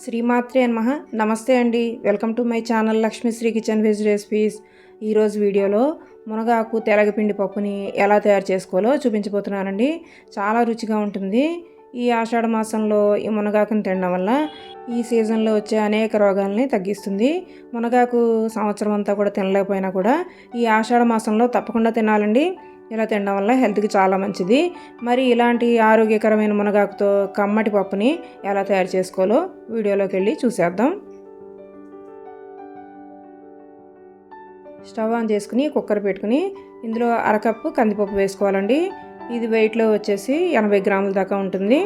శ్రీమాత్రే నమః. నమస్తే అండి. Welcome to my channel Lakshmisri kitchen veg recipes. ఈరోజు వీడియోలో మునగాకు తెలగపిండి పప్పుని ఎలా తయారు చేసుకోవాలో చూపించబోతున్నానండి. చాలా రుచిగా ఉంటుంది. ఈ ఆషాఢ మాసంలో ఈ మునగాకుని తినడం వల్ల ఈ సీజన్లో వచ్చే అనేక రోగాలని తగ్గిస్తుంది. మునగాకు సంవత్సరం అంతా కూడా తినలేకపోయినా కూడా ఈ ఆషాఢ మాసంలో తప్పకుండా తినాలండి. ఇలా తినడం వల్ల హెల్త్కి చాలా మంచిది. మరి ఇలాంటి ఆరోగ్యకరమైన మునగాకుతో కమ్మటి పప్పుని ఎలా తయారు చేసుకోవాలో వీడియోలోకి వెళ్ళి చూసేద్దాం. స్టవ్ ఆన్ చేసుకుని కుక్కర్ పెట్టుకుని ఇందులో అరకప్పు కందిపప్పు వేసుకోవాలండి. ఇది వెయిట్లో వచ్చేసి 80 గ్రాముల దాకా ఉంటుంది.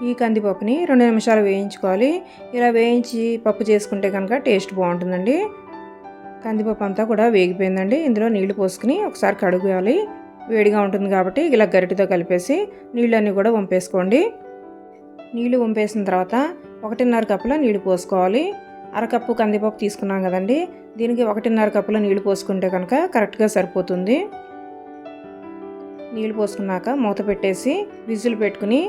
ఈ కందిపప్పుని 2 నిమిషాలు వేయించుకోవాలి. ఇలా వేయించి పప్పు చేసుకుంటే కనుక టేస్ట్ బాగుంటుందండి. కందిపప్పు అంతా కూడా వేగిపోయిందండి. ఇందులో నీళ్లు పోసుకుని ఒకసారి కడుగువాలి. వేడిగా ఉంటుంది కాబట్టి ఇలా గరిటెతో కలిపేసి నీళ్ళన్నీ కూడా వంపేసుకోండి. నీళ్లు వంపేసిన తర్వాత 1.5 కప్పుల నీళ్లు పోసుకోవాలి. అరకప్పు కందిపప్పు తీసుకున్నాం కదండి, దీనికి 1.5 కప్పుల నీళ్లు పోసుకుంటే కనుక కరెక్ట్గా సరిపోతుంది. నీళ్లు పోసుకున్నాక మూత పెట్టేసి విజిల్ పెట్టుకుని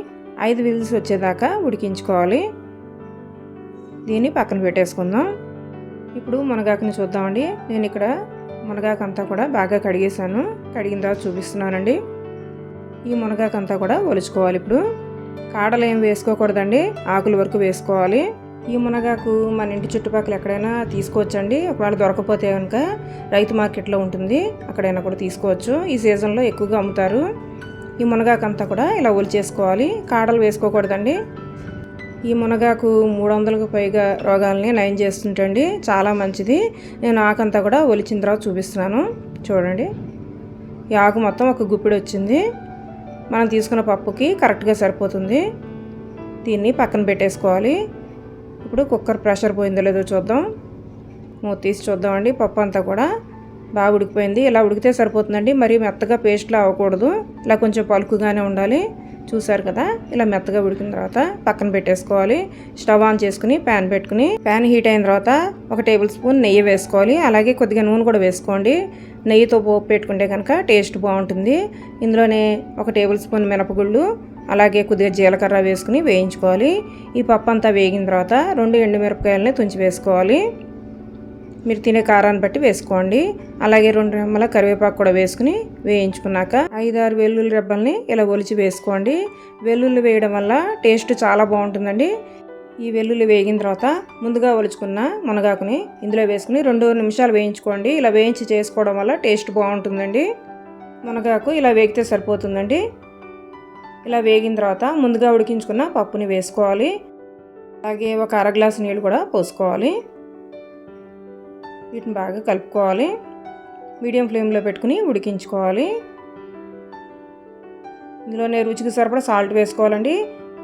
5 విజిల్స్ వచ్చేదాకా ఉడికించుకోవాలి. దీన్ని పక్కన పెట్టేసుకుందాం. ఇప్పుడు మునగాకుని చూద్దామండి. నేను ఇక్కడ మునగాకు అంతా కూడా బాగా కడిగేసాను. కడిగిన తర్వాత చూపిస్తున్నానండి. ఈ మునగాకు అంతా కూడా ఒలుచుకోవాలి. ఇప్పుడు కాడలు ఏం వేసుకోకూడదండి, ఆకుల వరకు వేసుకోవాలి. ఈ మునగాకు మన ఇంటి చుట్టుపక్కల ఎక్కడైనా తీసుకోవచ్చండి. ఒకవేళ దొరకపోతే కనుక రైతు మార్కెట్లో ఉంటుంది, అక్కడైనా కూడా తీసుకోవచ్చు. ఈ సీజన్లో ఎక్కువగా అమ్ముతారు. ఈ మునగాకు అంతా కూడా ఇలా ఒలిచేసుకోవాలి. కాడలు వేసుకోకూడదండి. ఈ మునగాకు 300కు పైగా రోగాలని నయం చేస్తుంటండి. చాలా మంచిది. నేను ఆకంతా కూడా ఒలిచిన తర్వాత చూపిస్తున్నాను. చూడండి, ఈ ఆకు మొత్తం ఒక గుప్పిడి వచ్చింది. మనం తీసుకున్న పప్పుకి కరెక్ట్గా సరిపోతుంది. దీన్ని పక్కన పెట్టేసుకోవాలి. ఇప్పుడు కుక్కర్ ప్రెషర్ పోయిందో లేదో చూద్దాం. మూత తీసి చూద్దామండి. పప్పు అంతా కూడా బాగా ఉడికిపోయింది. ఇలా ఉడికితే సరిపోతుందండి. మరీ మెత్తగా పేస్ట్లా అవ్వకూడదు. ఇలా కొంచెం పలుకుగానే ఉండాలి. చూసారు కదా, ఇలా మెత్తగా ఉడికిన తర్వాత పక్కన పెట్టేసుకోవాలి. స్టవ్ ఆన్ చేసుకుని ప్యాన్ పెట్టుకుని ప్యాన్ హీట్ అయిన తర్వాత 1 టేబుల్ స్పూన్ నెయ్యి వేసుకోవాలి. అలాగే కొద్దిగా నూనె కూడా వేసుకోండి. నెయ్యితో పోపు పెట్టుకుంటే కనుక టేస్ట్ బాగుంటుంది. ఇందులోనే 1 టేబుల్ స్పూన్ మినపగుళ్ళు, అలాగే కొద్దిగా జీలకర్ర వేసుకుని వేయించుకోవాలి. ఈ పప్పు అంతా వేగిన తర్వాత 2 ఎండుమిరపకాయలని తుంచి వేసుకోవాలి. మీరు తినే కారాన్ని బట్టి వేసుకోండి. అలాగే 2 రెమ్మల కరివేపాకు కూడా వేసుకుని వేయించుకున్నాక 5-6 వెల్లుల్లి రెబ్బల్ని ఇలా ఒలిచి వేసుకోండి. వెల్లుల్లి వేయడం వల్ల టేస్ట్ చాలా బాగుంటుందండి. ఈ వెల్లుల్లి వేగిన తర్వాత ముందుగా ఒలుచుకున్న మునగాకుని ఇందులో వేసుకుని 2 నిమిషాలు వేయించుకోండి. ఇలా వేయించి చేసుకోవడం వల్ల టేస్ట్ బాగుంటుందండి. మునగాకు ఇలా వేగితే సరిపోతుందండి. ఇలా వేగిన తర్వాత ముందుగా ఉడికించుకున్న పప్పుని వేసుకోవాలి. అలాగే 1 అర గ్లాసు నీళ్ళు కూడా పోసుకోవాలి. వీటిని బాగా కలుపుకోవాలి. మీడియం ఫ్లేమ్లో పెట్టుకుని ఉడికించుకోవాలి. ఇందులోనే రుచికి సరిపడా సాల్ట్ వేసుకోవాలండి.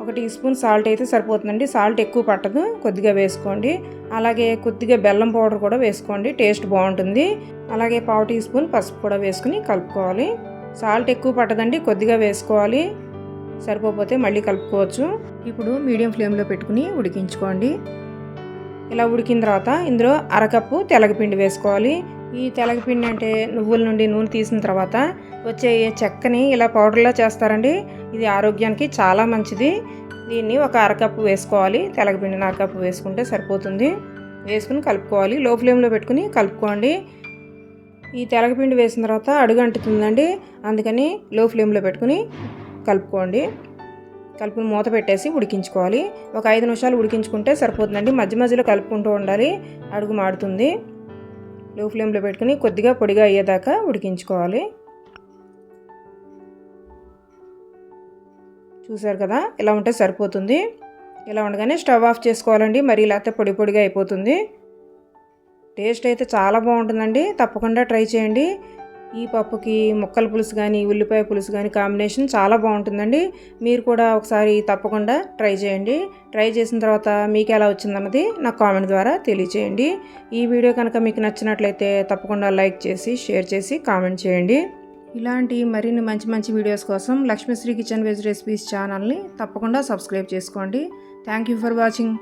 1 టీ స్పూన్ సాల్ట్ అయితే సరిపోతుందండి. సాల్ట్ ఎక్కువ పట్టదు, కొద్దిగా వేసుకోండి. అలాగే కొద్దిగా బెల్లం పౌడర్ కూడా వేసుకోండి, టేస్ట్ బాగుంటుంది. అలాగే 1/2 టీ స్పూన్ పసుపు కూడా వేసుకుని కలుపుకోవాలి. సాల్ట్ ఎక్కువ పట్టదండి, కొద్దిగా వేసుకోవాలి. సరిపోతే మళ్ళీ కలుపుకోవచ్చు. ఇప్పుడు మీడియం ఫ్లేమ్లో పెట్టుకుని ఉడికించుకోండి. ఇలా ఉడికిన తర్వాత ఇందులో అరకప్పు తెలగపిండి వేసుకోవాలి. ఈ తెలగపిండి అంటే నువ్వుల నుండి నూనె తీసిన తర్వాత వచ్చే చెక్కని ఇలా పౌడర్లా చేస్తారండి. ఇది ఆరోగ్యానికి చాలా మంచిది. దీన్ని 1 అరకప్పు వేసుకోవాలి. తెలగపిండిని అరకప్పు వేసుకుంటే సరిపోతుంది. వేసుకుని కలుపుకోవాలి. లో ఫ్లేమ్లో పెట్టుకుని కలుపుకోండి. ఈ తెలగపిండి వేసిన తర్వాత అడుగు అంటుతుందండి, అందుకని లో ఫ్లేమ్లో పెట్టుకుని కలుపుకోండి. కలుపుని మూత పెట్టేసి ఉడికించుకోవాలి. ఒక 5 నిమిషాలు ఉడికించుకుంటే సరిపోతుందండి. మధ్య మధ్యలో కలుపుకుంటూ ఉండాలి, అడుగు మాడుతుంది. లో ఫ్లేమ్లో పెట్టుకుని కొద్దిగా పొడిగా అయ్యేదాకా ఉడికించుకోవాలి. చూసారు కదా, ఇలా ఉంటే సరిపోతుంది. ఇలా ఉండగానే స్టవ్ ఆఫ్ చేసుకోవాలండి. మరి లేకపోతే పొడి పొడిగా అయిపోతుంది. టేస్ట్ అయితే చాలా బాగుంటుందండి. తప్పకుండా ట్రై చేయండి. ఈ పప్పుకి ముక్కల పులుసు కానీ ఉల్లిపాయ పులుసు కానీ కాంబినేషన్ చాలా బాగుంటుందండి. మీరు కూడా ఒకసారి తప్పకుండా ట్రై చేయండి. ట్రై చేసిన తర్వాత మీకు ఎలా వచ్చిందన్నది నాకు కామెంట్ ద్వారా తెలియచేయండి. ఈ వీడియో కనుక మీకు నచ్చినట్లయితే తప్పకుండా లైక్ చేసి షేర్ చేసి కామెంట్ చేయండి. ఇలాంటి మరిన్ని మంచి మంచి వీడియోస్ కోసం లక్ష్మీశ్రీ కిచెన్ వెజ్ రెసిపీస్ ఛానల్ని తప్పకుండా సబ్స్క్రైబ్ చేసుకోండి. Thank you for watching.